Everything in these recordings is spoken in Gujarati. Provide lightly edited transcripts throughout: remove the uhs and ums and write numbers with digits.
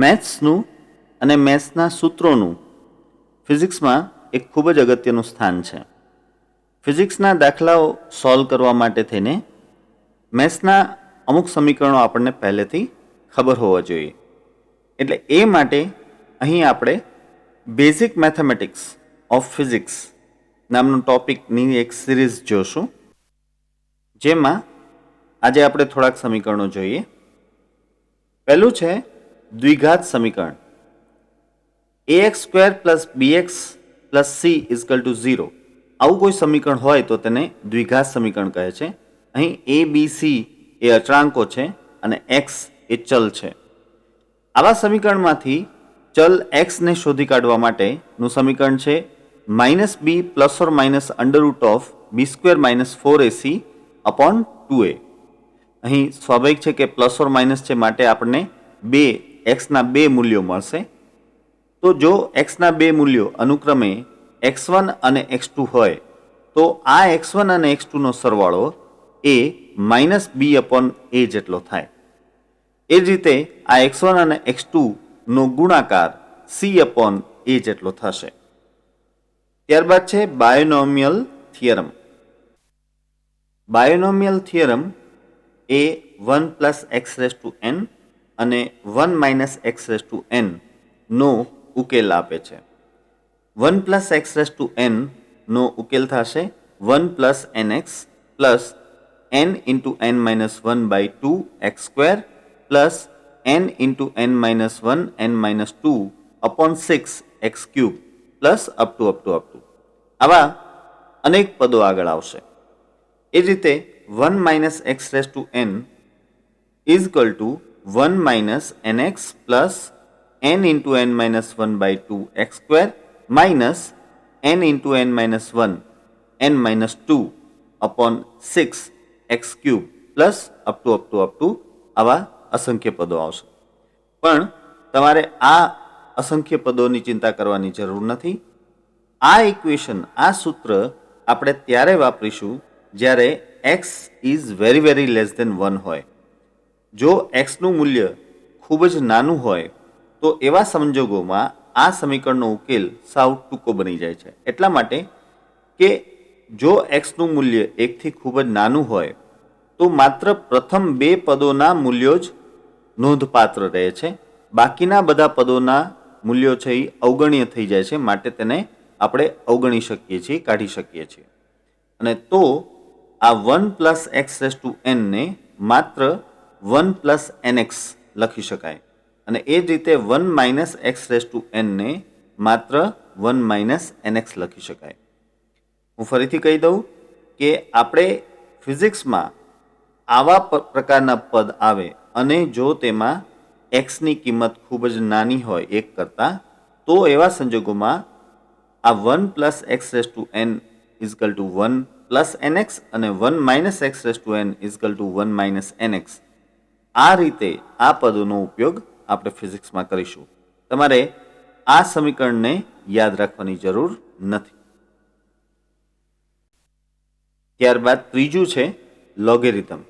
મેથ્સનું અને મેથ્સના સૂત્રોનું ફિઝિક્સમાં એક ખૂબ જ અગત્યનું સ્થાન છે. ફિઝિક્સના દાખલાઓ સોલ્વ કરવા માટે થઈને મેથ્સના અમુક સમીકરણો આપણને પહેલેથી ખબર હોવા જોઈએ. એટલે એ માટે અહીં આપણે બેઝિક મેથેમેટિક્સ ઓફ ફિઝિક્સ નામનું ટોપિકની એક સિરીઝ જોશું, જેમાં આજે આપણે થોડાક સમીકરણો જોઈએ. પહેલું છે દ્વિઘાત સમીકરણ. ax² + bx + c = 0. આવું કોઈ સમીકરણ હોય તો તેને દ્વિઘાત સમીકરણ કહે છે. અહીં a, b, c એ અચળાંકો છે અને x એ ચલ છે. આવા સમીકરણમાંથી ચલ x ને શોધી કાઢવા માટેનું સમીકરણ છે -b ± √b² - 4ac / 2a. અહીં સ્વાભાવિક છે કે પ્લસ ઓર માઇનસ છે, માટે આપણને એક્સના બે મૂલ્યો મળશે. તો જો એક્સના બે મૂલ્યો અનુક્રમે x1 અને x2 હોય તો આ x1 અને x2 નો સરવાળો એ -b/a જેટલો થાય. એ જ રીતે આ x1 અને x2 નો ગુણાકાર c/a જેટલો થશે. ત્યારબાદ છે બાયોનોમિયલ થિયરમ. બાયોનોમિયલ થિયરમ એ 1 + xn અને 1 - xn નો ઉકેલ આપે છે. 1 + xn નો ઉકેલ થશે 1 + nx + n × n - 1/2 x² + n × n - 1 n - 2 / 6 x³ up to. આવા અનેક પદો આગળ આવશે. એ જ રીતે 1 - xn = 1 - nx + n × n - 1/2 x² - n × n - 1 n - 2 / 6 x³ up to આવા અસંખ્ય પદો આવશે. પણ તમારે આ અસંખ્ય પદોની ચિંતા કરવાની જરૂર નથી. આ ઇક્વેશન, આ સૂત્ર આપણે ત્યારે વાપરીશું જ્યારે x is very less than 1 હોય. જો xનું મૂલ્ય ખૂબ જ નાનું હોય તો એવા સંજોગોમાં આ સમીકરણનો ઉકેલ સાવ ટૂંકો બની જાય છે. એટલા માટે કે જો xનું મૂલ્ય 1 થી ખૂબ જ નાનું હોય તો માત્ર પ્રથમ બે પદોના મૂલ્યો જ નોંધપાત્ર રહે છે. બાકીના બધા પદોના મૂલ્યો છે એ અવગણ્ય થઈ જાય છે, માટે તેને આપણે અવગણી શકીએ છીએ, કાઢી શકીએ છીએ. અને તો આ 1 + xn ને માત્ર 1 + nx લખી શકાય, અને એ જ રીતે 1 - xn ને માત્ર 1 - nx લખી શકાય. હું ફરીથી કહી દઉં કે આપણે ફિઝિક્સમાં આવા પ્રકારના પદ આવે અને જો તેમાં xની કિંમત ખૂબ જ નાની હોય 1 કરતાં, તો એવા સંજોગોમાં આ 1 + xn = 1 + nx અને 1 - xn = 1 - nx. આ રીતે આ પદોનો ઉપયોગ આપણે ફિઝિક્સમાં કરીશું. તમારે આ સમીકરણને યાદ રાખવાની જરૂર નથી. ત્યારબાદ ત્રીજું છે લોગેરિધમ.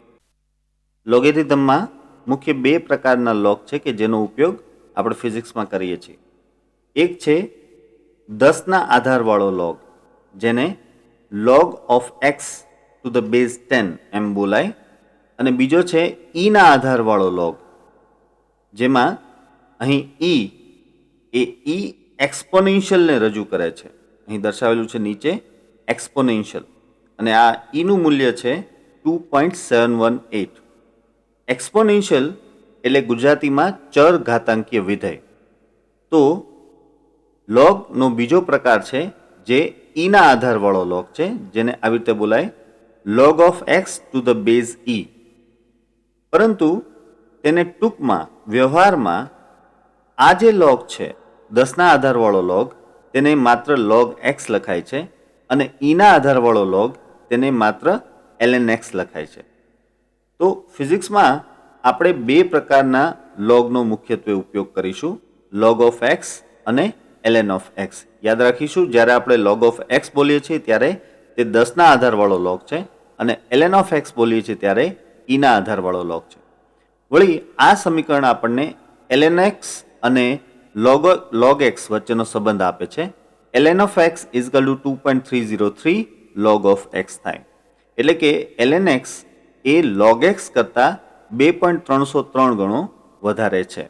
લોગેરિધમમાં મુખ્ય બે પ્રકારના લોગ છે કે જેનો ઉપયોગ આપણે ફિઝિક્સમાં કરીએ છીએ. એક છે 10ના આધારવાળો લોગ, જેને log of x to the base 10 એમ બોલાય, અને બીજો છે ના આધારવાળો લોગ, જેમાં અહીં એ એક્સપોનેન્શિયલને રજૂ કરે છે. અહીં દર્શાવેલું છે નીચે એક્સપોનેન્શિયલ, અને આ નું મૂલ્ય છે 2.718. એક્સપોનેન્શિયલ એટલે ગુજરાતીમાં ચર ઘાતાંકીય વિધેય. તો લોગનો બીજો પ્રકાર છે જે ના આધારવાળો લોગ છે, જેને આવી રીતે બોલાય log of x to the base e. પરંતુ તેને ટૂંકમાં વ્યવહારમાં આ જે લોગ છે 10ના આધારવાળો લોગ, તેને માત્ર log x લખાય છે, અને ના આધારવાળો લોગ તેને માત્ર ln x લખાય છે. તો ફિઝિક્સમાં આપણે બે પ્રકારના લોગનો મુખ્યત્વે ઉપયોગ કરીશું, log of x અને ln of x. યાદ રાખીશું, જ્યારે આપણે log of x બોલીએ છીએ ત્યારે તે 10ના આધારવાળો લોગ છે, અને ln of x બોલીએ છીએ ત્યારે ના આધારવાળો લોગ છે. વળી આ સમીકરણ આપણને ln x અને log x વચ્ચેનો સંબંધ આપે છે. ln of x is equal to 2.303 log of x થાય. એટલે કે ln x એ log x કરતાં 2.303 ગણો વધારે છે.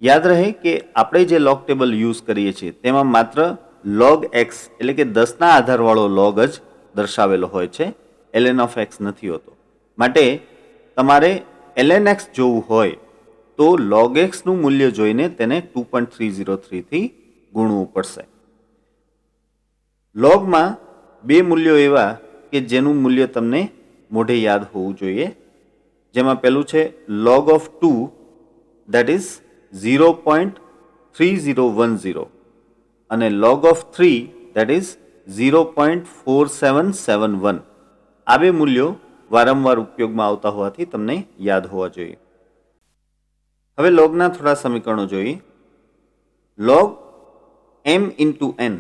યાદ રહે કે આપણે જે લોગ ટેબલ યુઝ કરીએ છીએ તેમાં માત્ર log x એટલે કે 10ના આધારવાળો log જ દર્શાવેલો હોય છે, ln of x નથી હોતો. માટે તમારે ln x જોવું હોય તો log x નું મૂલ્ય જોઈને તેને 2.303 થી ગુણવું પડશે. લોગમાં બે મૂલ્યો એવા કે જેનું મૂલ્ય તમને મોઢે યાદ હોવું જોઈએ, જેમાં પહેલું છે log of 2 that is 0.3010 અને log of 3 that is 0.4771. આ બે મૂલ્યો વારંવાર ઉપયોગમાં આવતા હોવાથી તમને યાદ હોવા જોઈએ. હવે લોગના થોડા સમીકરણો જોઈએ. log m into n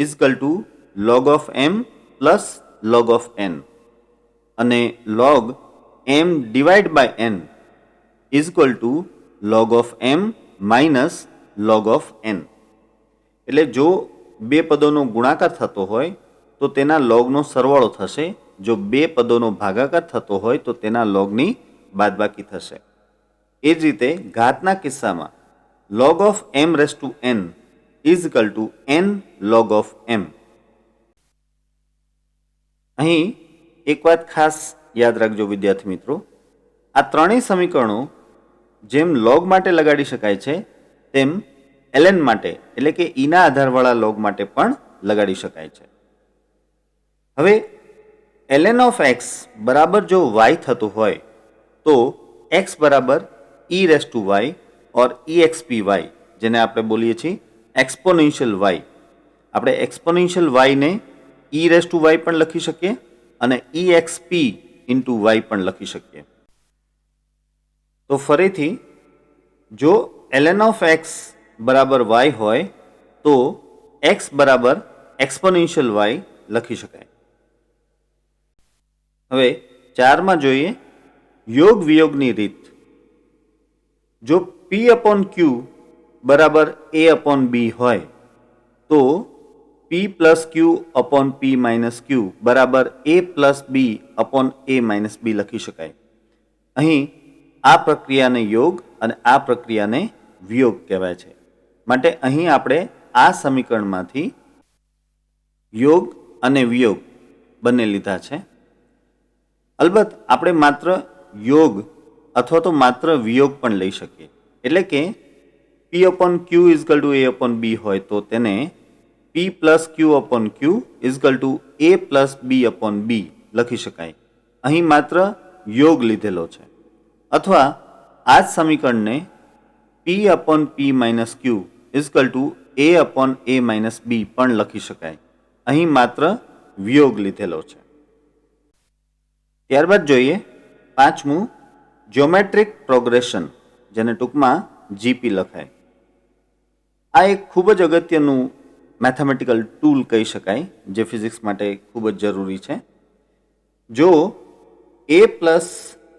is equal to log of m plus log of n અને log m divided by n is equal to log of m minus log of n. એટલે જો બે પદોનો ગુણાકાર થતો હોય તો તેના લોગનો સરવાળો થશે, જો બે પદોનો ભાગાકાર થતો હોય તો તેના લોગની બાદબાકી થશે. એ જ રીતે ઘાતના કિસ્સામાં log of m raised to n is equal to n log of m. અહીં એક વાત ખાસ યાદ રાખજો વિદ્યાર્થી મિત્રો, આ ત્રણેય સમીકરણો જેમ log માટે લગાડી શકાય છે તેમ ln માટે એટલે કે ઈના આધારવાળા log માટે પણ લગાડી શકાય છે. હવે ln of x બરાબર જો y થતું હોય તો x બરાબર e raised to y or expy, જેને આપણે બોલીએ છીએ એક્સપોનેન્શિયલ y. આપણે એક્સપોનેન્શિયલ y ને e raised to y પણ લખી શકીએ અને exp into y પણ લખી શકીએ. તો ફરીથી જો ln of x બરાબર y હોય તો x બરાબર એક્સપોનેન્શિયલ y લખી શકાય. હવે 4માં જોઈએ યોગ વિયોગની રીત. જો p upon q બરાબર a upon b હોય તો p plus q upon p minus q બરાબર a plus b upon a minus b લખી શકાય. અહીં આ પ્રક્રિયાને યોગ અને આ પ્રક્રિયાને વિયોગ કહેવાય છે. માટે અહીં આપણે આ સમીકરણમાંથી યોગ અને વિયોગ બંને લીધા છે. અલબત્ત આપણે માત્ર યોગ અથવા તો માત્ર વિયોગ પણ લઈ શકીએ. એટલે કે p upon q is equal to a upon b હોય તો તેને p plus q upon q is equal to a plus b upon b લખી શકાય. અહીં માત્ર યોગ લીધેલો છે. અથવા આ જ સમીકરણને p upon p minus q is equal to a upon a minus b પણ લખી શકાય. અહીં માત્ર વિયોગ લીધેલો છે. ત્યારબાદ જોઈએ 5મું જ્યોમેટ્રિક પ્રોગ્રેશન, જેને ટૂંકમાં જીપી લખાય. આ એક ખૂબ જ અગત્યનું મેથેમેટિકલ ટૂલ કહી શકાય જે ફિઝિક્સ માટે ખૂબ જ જરૂરી છે. જો a plus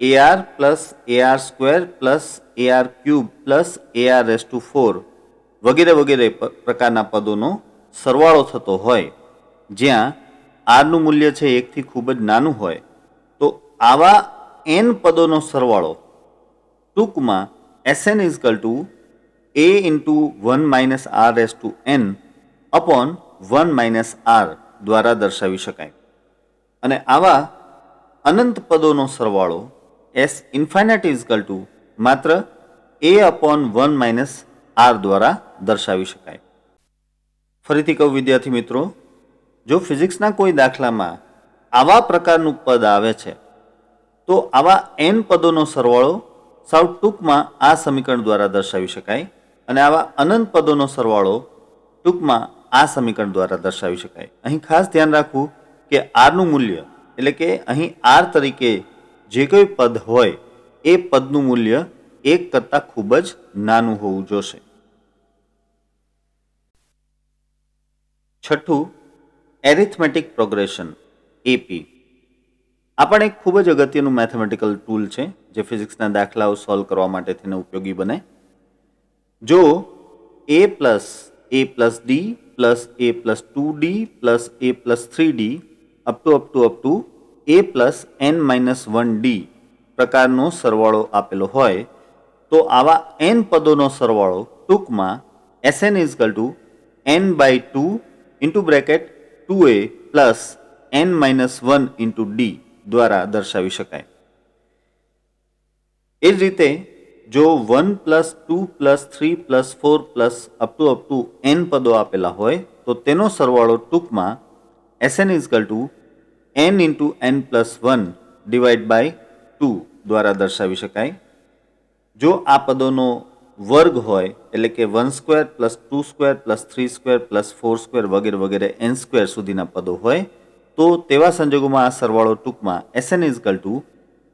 AR plus AR square plus AR cube plus AR raised to 4 વગેરે વગેરે પ્રકારના પદોનો સરવાળો થતો હોય જ્યાં આરનું મૂલ્ય છે 1 થી ખૂબ જ નાનું હોય તો આવા n પદોનો સરવાળો ટૂંકમાં Sn is equal to a into 1 minus r raised to n upon 1 minus r દ્વારા દર્શાવી શકાય. અને આવા અનંત પદોનો સરવાળો S infinity is equal to માત્ર a upon 1 minus r દ્વારા દર્શાવી શકાય. ફરીથી કહું વિદ્યાર્થી મિત્રો, જો ફિઝિક્સના કોઈ દાખલામાં આવા પ્રકારનું પદ આવે છે તો આવા n પદોનો સરવાળો સાવ ટૂંકમાં આ સમીકરણ દ્વારા દર્શાવી શકાય અને આવા અનંત પદોનો સરવાળો ટૂંકમાં આ સમીકરણ દ્વારા દર્શાવી શકાય. અહીં ખાસ ધ્યાન રાખવું કે આરનું મૂલ્ય એટલે કે અહીં આર તરીકે જે કોઈ પદ હોય એ પદનું મૂલ્ય 1 કરતાં ખૂબ જ નાનું હોવું જોશે. છઠ્ઠું એરિથમેટિક પ્રોગ્રેશન એપી. આ પણ એક ખૂબ જ અગત્યનું મેથેમેટિકલ ટૂલ છે જે ફિઝિક્સના દાખલાઓ સોલ્વ કરવા માટે તેને ઉપયોગી બને. જો a++ d + a+2d + a+3d up to a+n-1d પ્રકારનો સરવાળો આપેલો હોય તો આવા n પદોનો સરવાળો ટૂંકમાં Sn n/2 into bracket 2a plus n-1 into d દ્વારા દર્શાવી શકાય. એ જ રીતે જો 1 + 2 + 3 + 4 + અપ ટુ n પદો આપેલા હોય તો તેનો સરવાળો ટૂંકમાં Sn n into n+1 / 2 દ્વારા દર્શાવી શકાય. જો આ પદોનો વર્ગ હોય એટલે કે 1² + 2² + 3² + 4² વગેરે વગેરે n² સુધીના પદો હોય તો તેવા સંજોગોમાં આ સરવાળો ટૂંકમાં Sn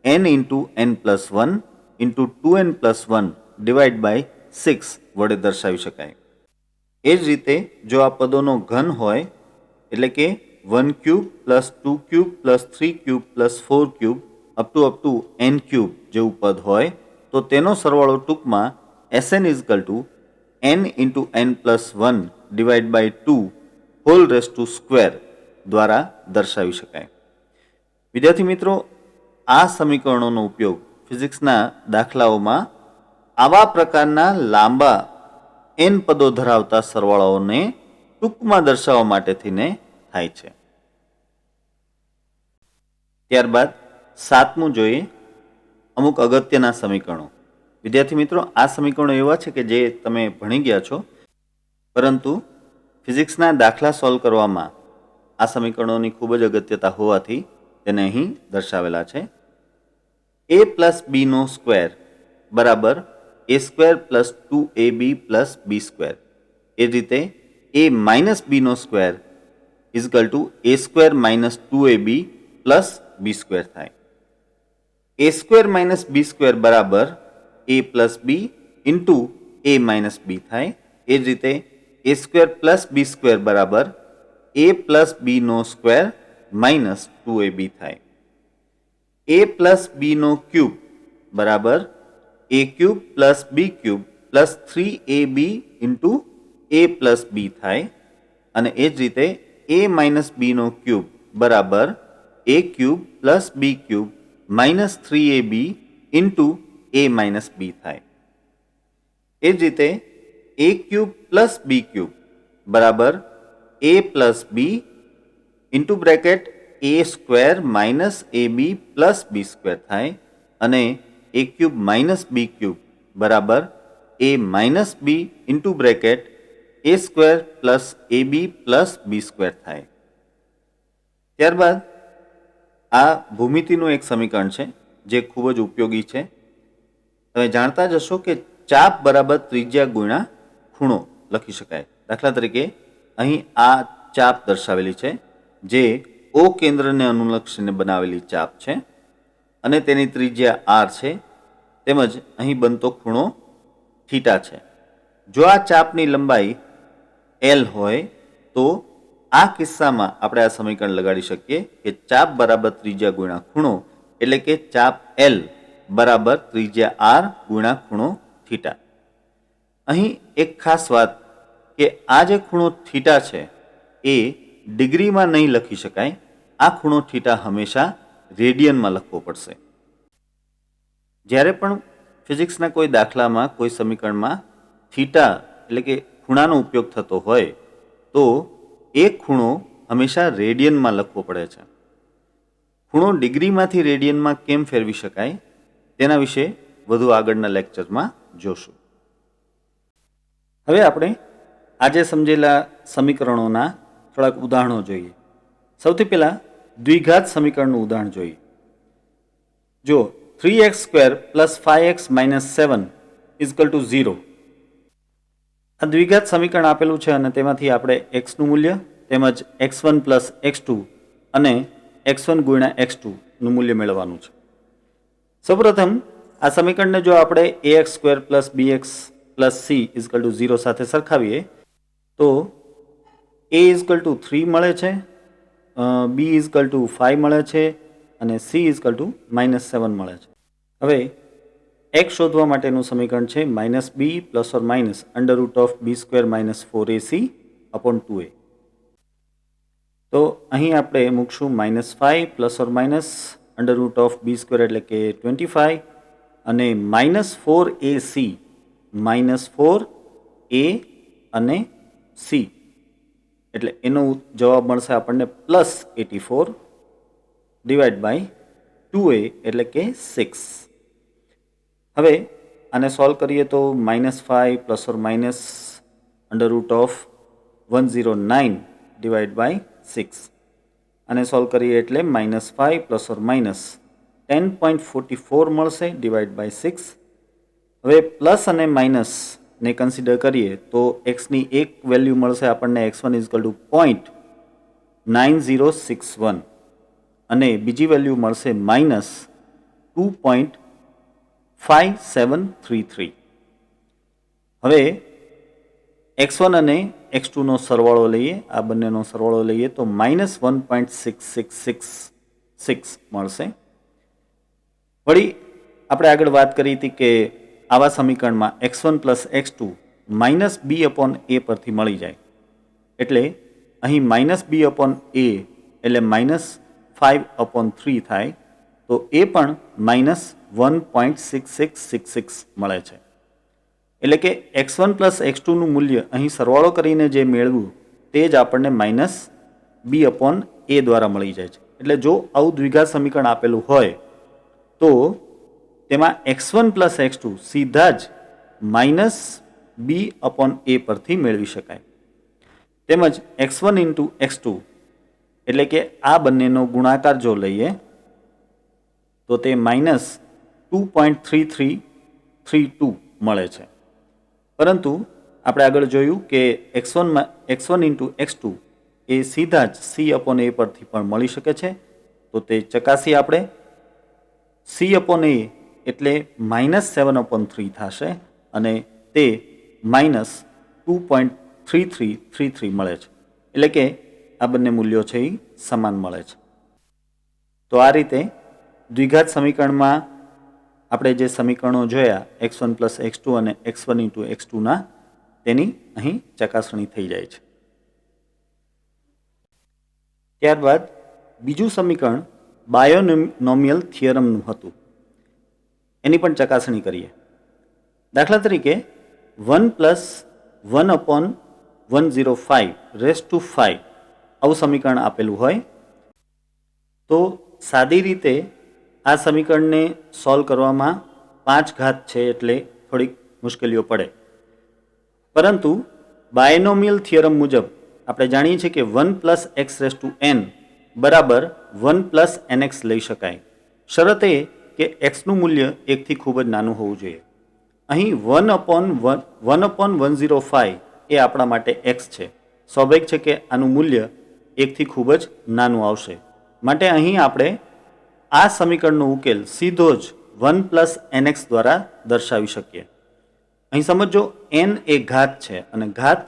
n into n+1 into 2n+1 / 6 વડે દર્શાવી શકાય. એ જ રીતે જો આ પદોનો ઘન હોય એટલે કે 1³ + 2³ + 3³ + 4³ અપ ટુ n³ જેવું પદ હોય તો તેનો સરવાળો ટૂંકમાં Sn n into n+1 / 2 whole raised to square દ્વારા દર્શાવી શકાય. વિદ્યાર્થી મિત્રો, આ સમીકરણોનો ઉપયોગ ફિઝિક્સના દાખલાઓમાં આવા પ્રકારના લાંબા n પદો ધરાવતા સરવાળાઓને ટૂંકમાં દર્શાવવા માટે થઈને થાય છે. ત્યારબાદ 7મું જોઈએ અમુક અગત્યના સમીકરણો. વિદ્યાર્થી મિત્રો, આ સમીકરણો એવા છે કે જે તમે ભણી ગયા છો, પરંતુ ફિઝિક્સના દાખલા સોલ્વ કરવામાં આ સમીકરણોની ખૂબ જ અગત્યતા હોવાથી તેને અહીં દર્શાવેલા છે. a + b² બરાબર a² + 2ab + b². એ જ રીતે a - b² = a² - 2ab + b² થાય. a² - b² બરાબર a + b into a - b થાય. એ જ રીતે a² + b² બરાબર a + b² - 2ab થાય. a + b³ બરાબર a³ + b³ + 3ab into a + b થાય. અને એ જ રીતે a - b³ બરાબર a³ + b³ - 3ab into a - b થાય. એ જ રીતે a³ + b³ બરાબર a + b into bracket a² - ab + b² થાય. અને a³ - b³ બરાબર a - b into bracket a² + ab + b² થાય. ત્યારબાદ આ ભૂમિતિનું એક સમીકરણ છે જે ખૂબ જ ઉપયોગી છે. તમે જાણતા જ હશો કે ચાપ બરાબર ત્રિજ્યા ગુણ્યા ખૂણો લખી શકાય. દાખલા તરીકે અહીં આ ચાપ દર્શાવેલી છે જે O કેન્દ્રને અનુલક્ષીને બનાવેલી ચાપ છે અને તેની ત્રિજ્યા r છે, તેમજ અહીં બનતો ખૂણો થીટા છે. જો આ ચાપની લંબાઈ l હોય તો આ કિસ્સામાં આપણે આ સમીકરણ લગાડી શકીએ કે ચાપ બરાબર ત્રિજ્યા ગુણ્યા ખૂણો એટલે કે ચાપ l બરાબર ત્રિજ્યા r ગુણ્યા ખૂણો થીટા. અહીં એક ખાસ વાત કે આ જે ખૂણો થીટા છે એ ડિગ્રીમાં નહીં લખી શકાય. આ ખૂણો થીટા હંમેશા રેડિયનમાં લખવો પડશે. જ્યારે પણ ફિઝિક્સના કોઈ દાખલામાં કોઈ સમીકરણમાં થીટા એટલે કે ખૂણાનો ઉપયોગ થતો હોય તો એ ખૂણો હંમેશા રેડિયનમાં લખવો પડે છે. ખૂણો ડિગ્રીમાંથી રેડિયનમાં કેમ ફેરવી શકાય તેના વિશે વધુ આગળના લેક્ચરમાં જોશું. હવે આપણે આજે સમજેલા સમીકરણોના થોડાક ઉદાહરણો જોઈએ. સૌથી પહેલાં દ્વિઘાત સમીકરણનું ઉદાહરણ જોઈએ. જો 3x² + 5x - 7 = 0. આ દ્વિઘાત સમીકરણ આપેલું છે અને તેમાંથી આપણે x નું મૂલ્ય તેમજ x1 + x2 અને x1 * x2 નું મૂલ્ય મેળવવાનું છે. સૌપ્રથમ આ સમીકરણને જો આપણે ax² + bx + c = 0 સાથે સરખાવીએ તો a = 3 મળે છે, b = 5 મળે છે અને c = -7 મળે છે. હવે x શોધવા માટેનું સમીકરણ છે -b plus or minus under root of b² - 4ac upon 2a. તો અહીં આપણે મૂકશું -5 plus or minus under root of b² એટલે કે 25 અને -4ac -4a અને c એટલે એનો જવાબ મળશે આપણને +84 ડિવાઈડ બાય 2a એટલે કે 6. હવે આને સોલ્વ કરીએ તો -5 plus or minus under root of 109 divide by 6. આને સોલ્વ કરીએ એટલે -5 પ્લસ ઓર માઇનસ 10.44 મળશે ડિવાઈડ બાય 6. હવે પ્લસ અને માઇનસ ને કન્સિડર કરીએ તો એક્સની એક વેલ્યુ મળશે આપણને x1 = 0.9061 અને બીજી વેલ્યુ મળશે -2.5733. હવે x1 અને x2 નો સરવાળો લઈએ, આ બંનેનો સરવાળો લઈએ તો -1.6666 મળશે. વળી આપણે આગળ વાત કરી હતી કે આવા સમીકરણમાં x1 + x2 -b/a પરથી મળી જાય, એટલે અહીં -b/a એટલે -5/3 થાય, તો એ પણ -1.6666 મળે છે. એટલે કે x1 + x2 નું મૂલ્ય અહીં સરવાળો કરીને જે મેળવ્યું તે જ આપણને -b/a દ્વારા મળી જાય છે. એટલે જો આવું દ્વિઘાત સમીકરણ આપેલું હોય તો તેમાં x1 + x2 સીધા જ -b/a પરથી મેળવી શકાય. તેમજ x1 × x2 એટલે કે આ બંનેનો ગુણાકાર જો લઈએ તો તે -2.3332 મળે છે. પરંતુ આપણે આગળ જોયું કે x1 × x2 એ સીધા જ c/a પરથી પણ મળી શકે છે. તો તે ચકાસી આપણે c/a એટલે -7/3 થશે અને તે -2.3333 મળે છે. એટલે કે આ બંને મૂલ્યો છે એ સમાન મળે છે. તો આ રીતે દ્વિઘાત સમીકરણમાં આપણે જે સમીકરણો જોયા x1 + x2 અને x1 × x2 ના તેની અહીં ચકાસણી થઈ જાય છે. ત્યારબાદ બીજું સમીકરણ બાયોનોમિયલ થિયરમનું હતું, એની પણ ચકાસણી કરીએ. દાખલા તરીકે 1 + 1/105 આવું સમીકરણ આપેલું હોય તો સાદી રીતે આ સમીકરણને સોલ્વ કરવામાં 5 ઘાત છે એટલે થોડીક મુશ્કેલીઓ પડે. પરંતુ બાયનોમિયલ થિયરમ મુજબ આપણે જાણીએ છીએ કે 1 + xn બરાબર 1 + nx લઈ શકાય. શરત એ કે xનું મૂલ્ય 1 થી ખૂબ જ નાનું હોવું જોઈએ. અહીં 1/105 એ આપણા માટે x છે. સ્વાભાવિક છે કે આનું મૂલ્ય 1 થી ખૂબ જ નાનું આવશે. માટે અહીં આપણે આ સમીકરણનો ઉકેલ સીધો જ 1 + nx દ્વારા દર્શાવી શકીએ. અહીં સમજો n એ ઘાત છે અને ઘાત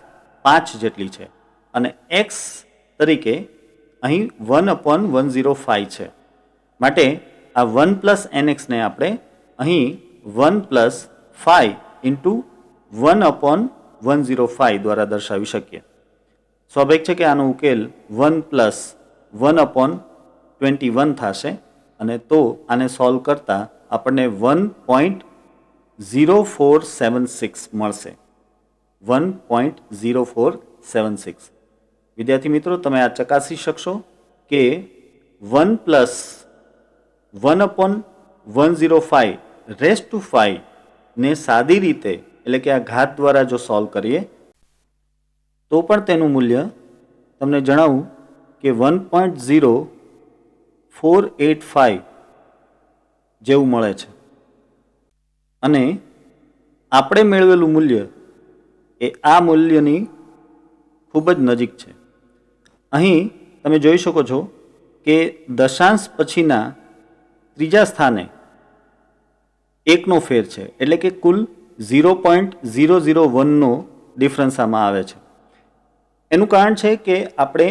5 જેટલી છે અને x તરીકે અહીં 1/105 છે. માટે આ 1 + nx ને આપણે અહીં 1 + 5 × 1/105 દ્વારા દર્શાવી શકીએ. સ્વાભાવિક છે કે આનો ઉકેલ 1 + 1/21 થશે અને તો આને સોલ્વ કરતા આપણને 1.0476 મળશે. 1.0476. વિદ્યાર્થી મિત્રો, તમે આ ચકાસી શકશો કે 1 + 1/105 ને સાદી રીતે એટલે કે આ ઘાત દ્વારા જો સોલ્વ કરીએ તો પણ તેનું મૂલ્ય તમને જણાવું કે 1.0485 જેવું મળે છે. અને આપણે મેળવેલું મૂલ્ય એ આ મૂલ્યની ખૂબ જ નજીક છે. અહીં તમે જોઈ શકો છો કે દશાંશ પછીના ત્રીજા સ્થાને 1નો ફેર છે, એટલે કે કુલ 0.001નો ડિફરન્સ આમાં આવે છે. એનું કારણ છે કે આપણે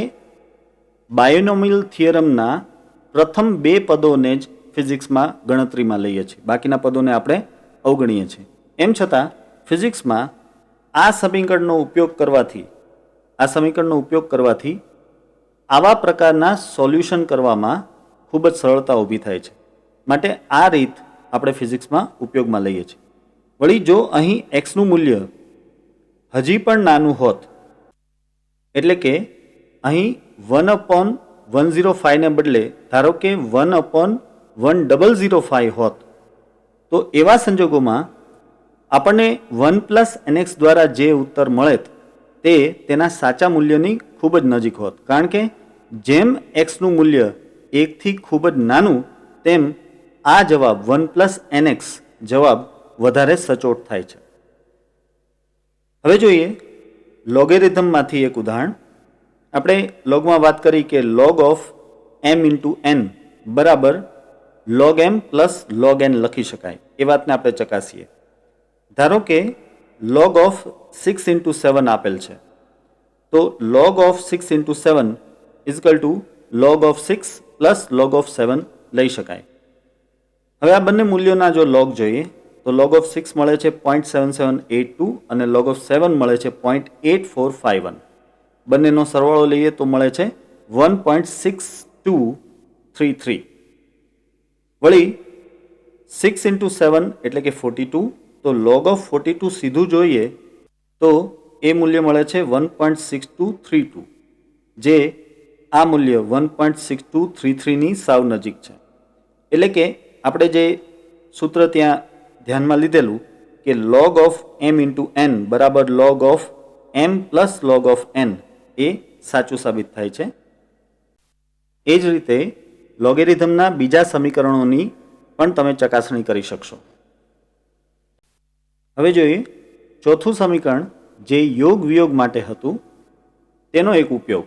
બાયોનોમિયલ થિયરમના પ્રથમ 2 પદોને જ ફિઝિક્સમાં ગણતરીમાં લઈએ છીએ, બાકીના પદોને આપણે અવગણીએ છીએ. એમ છતાં ફિઝિક્સમાં આ સમીકરણનો ઉપયોગ કરવાથી આવા પ્રકારના સોલ્યુશન કરવામાં ખૂબ જ સરળતા ઊભી થાય છે. માટે આ રીત આપણે ફિઝિક્સમાં ઉપયોગમાં લઈએ છીએ. વળી જો અહીં એક્સનું મૂલ્ય હજી પણ નાનું હોત, એટલે કે અહીં 1/105 ને બદલે ધારો કે 1/1005 હોત, તો એવા સંજોગોમાં આપણને 1 + nx દ્વારા જે ઉત્તર મળે તે તેના સાચા મૂલ્યની ખૂબ જ નજીક હોત. કારણ કે જેમ એક્સનું મૂલ્ય 1 થી ખૂબ જ નાનું, તેમ આ જવાબ 1 + nx જવાબ વધારે સચોટ થાય છે. હવે જોઈએ લોગેરિધમમાંથી એક ઉદાહરણ. આપણે લોગમાં વાત કરી કે log of m × n બરાબર log m + log n લખી શકાય. એ વાતને આપણે ચકાસીએ. ધારો કે log of 6 × 7 આપેલ છે, તો log of 6 × 7 = log of 6 + log of 7 લઈ શકાય. હવે આ બંને મૂલ્યોના જો log જોઈએ તો log of 6 મળે છે 0.7782 અને log of 7 મળે છે 0.8451. બંનેનો સરવાળો લઈએ તો મળે છે 1.6233. વળી 6 × 7 એટલે કે 42, તો log of 42 સીધું જોઈએ તો એ મૂલ્ય મળે છે 1.6232, જે આ મૂલ્ય 1.6233 ની સાવ નજીક છે. એટલે કે આપણે જે સૂત્ર ત્યાં ધ્યાનમાં લીધેલું કે log of m × n બરાબર log of m + log of n એ સાચું સાબિત થાય છે. એ જ રીતે લોગેરિધમના બીજા સમીકરણોની પણ તમે ચકાસણી કરી શકશો. હવે જોઈએ ચોથું સમીકરણ, જે યોગ વિયોગ માટે હતું, તેનો એક ઉપયોગ.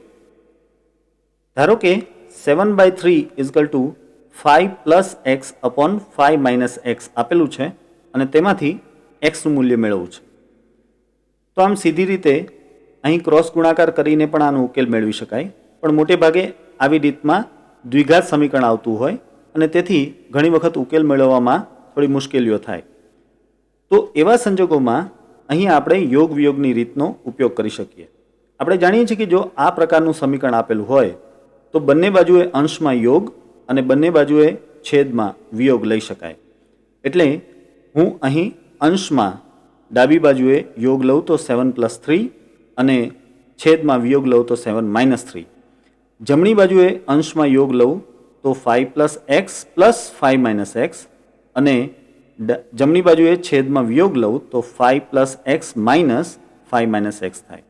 ધારો કે 7/3 = 5 + x / 5 - x આપેલું છે અને તેમાંથી એક્સનું મૂલ્ય મેળવવું છે. તો આમ સીધી રીતે અહીં ક્રોસ ગુણાકાર કરીને પણ આનો ઉકેલ મેળવી શકાય, પણ મોટે ભાગે આવી રીતમાં દ્વિઘાત સમીકરણ આવતું હોય અને તેથી ઘણી વખત ઉકેલ મેળવવામાં થોડી મુશ્કેલીઓ થાય. તો એવા સંજોગોમાં અહીં આપણે યોગ વિયોગની રીતનો ઉપયોગ કરી શકીએ. આપણે જાણીએ છીએ કે જો આ પ્રકારનું સમીકરણ આપેલું હોય તો બંને બાજુએ અંશમાં યોગ અને બંને બાજુએ છેદમાં વિયોગ લઈ શકાય. એટલે હું અહીં અંશમાં ડાબી બાજુએ યોગ લઉં તો 7 + 3 અને છેદમાં વિયોગ લઉં તો 7 - 3. જમણી બાજુએ અંશમાં યોગ લઉં તો 5 + x + 5 - x અને જમણી બાજુએ છેદમાં વિયોગ લઉં તો 5 + x - 5 - x થાય.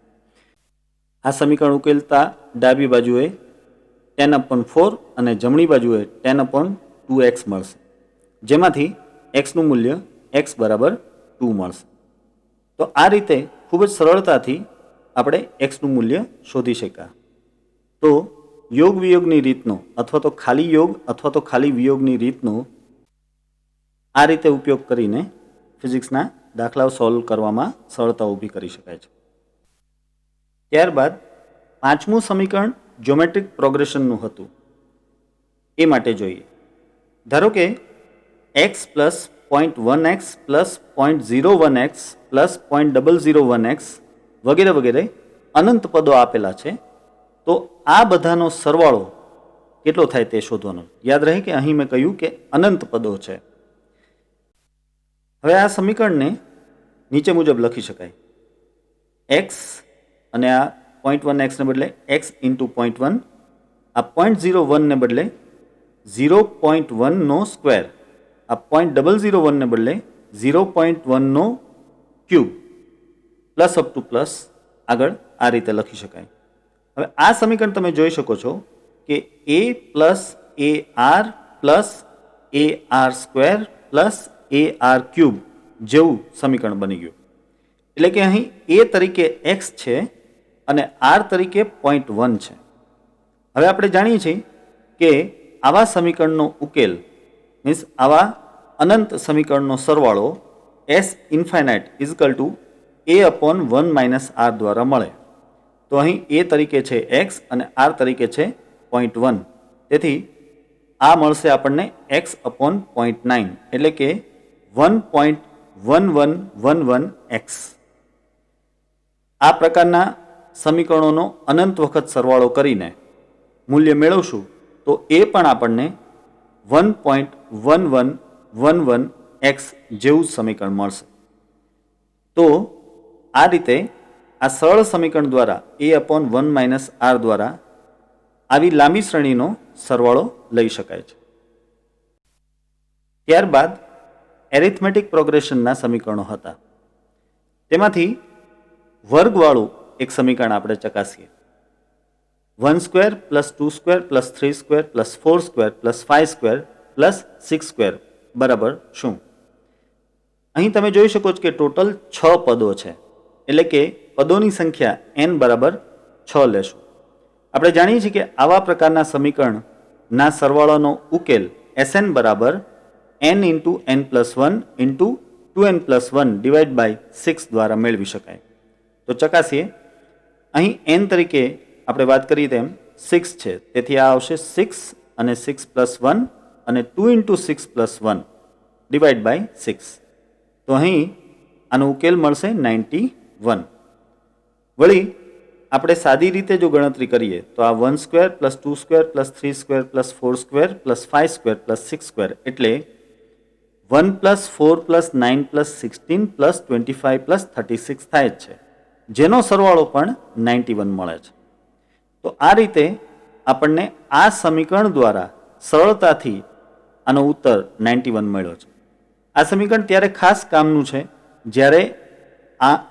આ સમીકરણ ઉકેલતા ડાબી બાજુએ 10/4 અને જમણી બાજુએ 10/2x મળશે, જેમાંથી xનું મૂલ્ય x બરાબર 2 મળશે. તો આ રીતે ખૂબ જ સરળતાથી આપણે xનું મૂલ્ય શોધી શક્યા. તો યોગ વિયોગની રીતનો અથવા તો ખાલી યોગ અથવા તો ખાલી વિયોગની રીતનો આ રીતે ઉપયોગ કરીને ફિઝિક્સના દાખલાઓ સોલ્વ કરવામાં સરળતા ઊભી કરી શકાય છે. ત્યારબાદ પાંચમું સમીકરણ જ્યોમેટ્રિક પ્રોગ્રેશનનું હતું. એ માટે જોઈએ. ધારો કે x + 0.1x + 0.01x + 0.001x વગેરે વગેરે અનંત પદો આપેલા છે. તો આ બધાનો સરવાળો કેટલો થાય તે શોધવાનો. યાદ રહે કે અહીં મેં કહ્યું કે અનંત પદો છે. હવે આ સમીકરણને નીચે મુજબ લખી શકાય. x અને આ 0.1x ને બદલે x × 0.1, આ 0.01 ને બદલે 0.1 નો સ્ક્વેર, આ 0.001 ને બદલે 0.1 નો cube, plus up to plus આગળ આ રીતે લખી શકાય. હવે આ સમીકરણ તમે જોઈ શકો છો કે a + ar + ar² + ar³ જેવું સમીકરણ બની ગયું. એટલે કે અહીં a તરીકે x છે અને r તરીકે 0.1 છે. હવે આપણે જાણીએ છીએ કે આવા સમીકરણનો ઉકેલ મીન્સ આવા અનંત સમીકરણનો સરવાળો s ∞ a/1 - r દ્વારા મળે. તો અહીં a તરીકે છે x અને r તરીકે છે 0.1. તેથી આ મળશે આપણને x/0.9 એટલે કે 1 0.1111x। આ પ્રકારના સમીકરણોનો અનંત વખત સરવાળો કરીને મૂલ્ય મેળવશું તો એ પણ આપણને 1.1111x જેવું જ સમીકરણ મળશે। તો આ રીતે આ સરળ સમીકરણ દ્વારા a/1 - r દ્વારા આવી લાંબી શ્રેણીનો સરવાળો લઈ શકાય છે। ત્યારબાદ એરિથમેટિક પ્રોગ્રેશનના સમીકરણો હતા। તેમાંથી વર્ગવાળું એક સમીકરણ આપણે ચકાસીએ। 1² + 2² + 3² + 4² + 5² + 6² બરાબર શું? અહીં તમે જોઈ શકો છો કે ટોટલ 6 પદો છે, એટલે કે પદોની સંખ્યા n બરાબર 6 લેશું। આપણે જાણીએ છીએ કે આવા પ્રકારના સમીકરણના સરવાળાનો ઉકેલ Sn બરાબર n × n + 1 × 2n + 1 / 6 દ્વારા મેળવી શકાય। તો ચકાસીએ। અહીં n તરીકે આપણે વાત કરીએ તેમ 6 છે, તેથી આ આવશે 6 અને 6 + 1 અને 2 × 6 + 1 / 6। તો અહીં આનો ઉકેલ મળશે 91। વળી આપણે સાદી રીતે જો ગણતરી કરીએ તો આ 1² + 2² + 3² + 4² + 5² + 6² એટલે 1 + 4 + 9 + 16 + 25 + 36 થાય જ છે, જેનો સરવાળો પણ 91 મળે છે। તો આ રીતે આપણને આ સમીકરણ દ્વારા સરળતાથી આનો ઉત્તર 91 મળ્યો છે। આ સમીકરણ ત્યારે ખાસ કામનું છે જ્યારે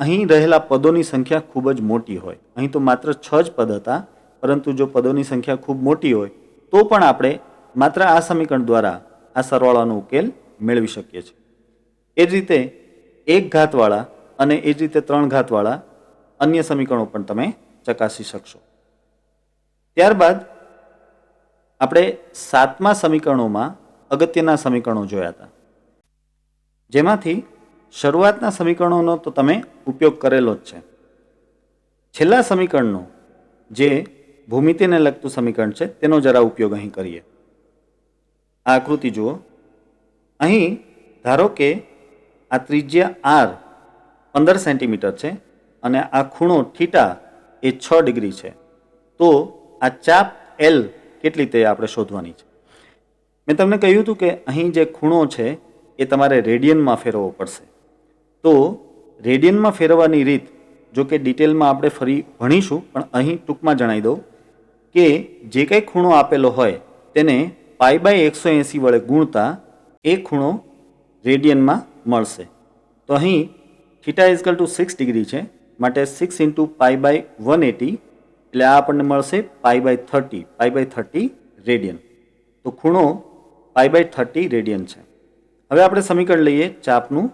અહીં રહેલા પદોની સંખ્યા ખૂબ જ મોટી હોય। અહીં તો માત્ર 6 જ પદ હતા, પરંતુ જો પદોની સંખ્યા ખૂબ મોટી હોય તો પણ આપણે માત્ર આ સમીકરણ દ્વારા આ સરવાળાનો ઉકેલ મેળવી શકીએ છીએ। એ જ રીતે 1 ઘાતવાળા અને એ જ રીતે 3 ઘાતવાળા અન્ય સમીકરણો પણ તમે ચકાસી શકશો। ત્યારબાદ આપણે 7મા સમીકરણોમાં અગત્યના સમીકરણો જોયા હતા, જેમાંથી શરૂઆતના સમીકરણોનો તો તમે ઉપયોગ કરેલો જ છે। છેલ્લા સમીકરણનો જે ભૂમિતિને લગતું સમીકરણ છે તેનો જરા ઉપયોગ અહીં કરીએ। આ આકૃતિ જુઓ। અહીં ધારો કે આ ત્રિજ્યા r 15 સેન્ટીમીટર છે અને આ ખૂણો થીટા એ 6 ડિગ્રી છે, તો આ ચાપ L કેટલી તે આપણે શોધવાની છે। મેં તમને કહ્યું હતું કે અહીં જે ખૂણો છે એ તમારે રેડિયનમાં ફેરવવો પડશે। તો રેડિયનમાં ફેરવવાની રીત જો કે ડિટેલમાં આપણે ફરી ભણીશું, પણ અહીં ટૂંકમાં જણાવી દઉં કે જે કંઈ ખૂણો આપેલો હોય તેને π/180 વડે ગુણતા એ ખૂણો રેડિયનમાં મળશે। તો અહીં થીટા = 6 ડિગ્રી છે, માટે 6 × π/180 એટલે આ આપણને મળશે π/30 રેડિયન। તો ખૂણો π/30 રેડિયન છે। હવે આપણે સમીકરણ લઈએ ચાપનું।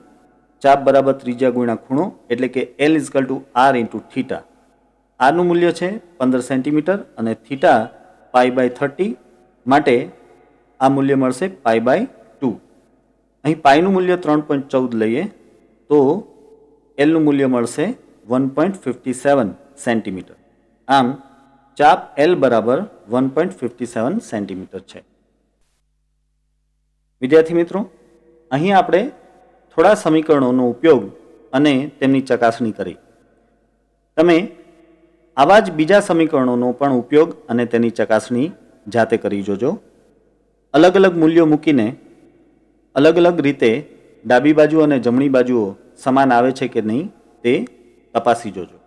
ચાપ બરાબર ત્રિજ્યા ગુણ્યા ખૂણો, એટલે કે L = r × થીટા। આરનું મૂલ્ય છે 15 સેન્ટીમીટર અને થીટા π/30 માટે આ મૂલ્ય મળશે π/2। અહીં પાઈનું મૂલ્ય 3.14 લઈએ તો એલનું મૂલ્ય મળશે 1.57 સેન્ટીમીટર। આમ ચાપ L બરાબર 1.57 સેન્ટીમીટર છે। વિદ્યાર્થી મિત્રો, અહીં આપણે થોડા સમીકરણોનો ઉપયોગ અને તેમની ચકાસણી કરી। તમે આવા જ બીજા સમીકરણોનો પણ ઉપયોગ અને તેની ચકાસણી જાતે કરી જોજો। અલગ અલગ મૂલ્યો મૂકીને અલગ અલગ રીતે ડાબી બાજુ અને જમણી બાજુઓ સમાન આવે છે કે નહીં તે તપાસી જોજો।